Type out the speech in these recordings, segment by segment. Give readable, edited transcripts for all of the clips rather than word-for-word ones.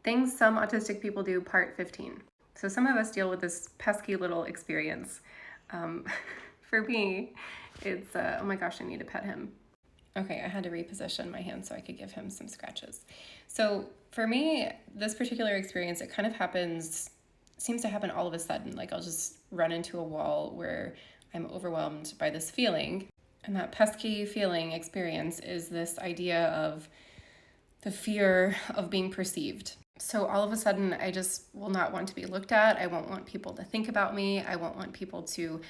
Things some autistic people do, part 15. So some of us deal with this pesky little experience. Um, for me, it's, oh my gosh, I need to pet him. Okay, I had to reposition my hand so I could give him some scratches. So for me, this particular experience, it kind of seems to happen all of a sudden. Like I'll just run into a wall where I'm overwhelmed by this feeling. And that pesky feeling experience is this idea of the fear of being perceived. So all of a sudden, I just will not want to be looked at. I won't want people to think about me. I won't want people to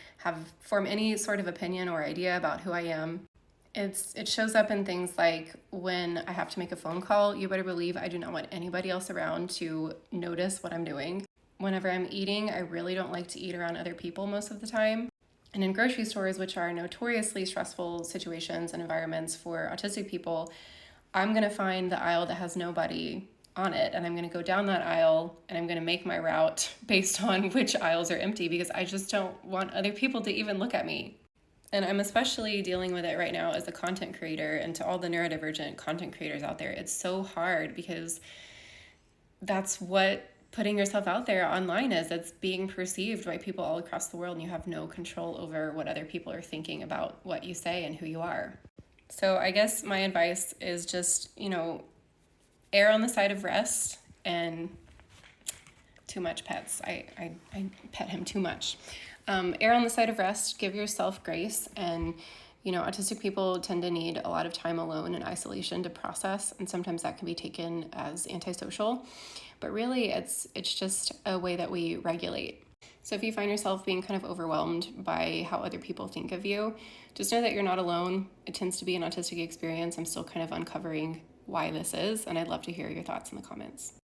form any sort of opinion or idea about who I am. It shows up in things like when I have to make a phone call, you better believe I do not want anybody else around to notice what I'm doing. Whenever I'm eating, I really don't like to eat around other people most of the time. And in grocery stores, which are notoriously stressful situations and environments for autistic people, I'm going to find the aisle that has nobody on it, and I'm going to go down that aisle and I'm going to make my route based on which aisles are empty because I just don't want other people to even look at me. And I'm especially dealing with it right now as a content creator, and to all the neurodivergent content creators out there, it's so hard because that's what putting yourself out there online is. It's being perceived by people all across the world, and you have no control over what other people are thinking about what you say and who you are. So I guess my advice is just, err on the side of rest and too much pets. I pet him too much. Err on the side of rest, give yourself grace. And, autistic people tend to need a lot of time alone in isolation to process. And sometimes that can be taken as antisocial. But really, it's just a way that we regulate. So if you find yourself being kind of overwhelmed by how other people think of you, just know that you're not alone. It tends to be an autistic experience. I'm still kind of uncovering why this is, and I'd love to hear your thoughts in the comments.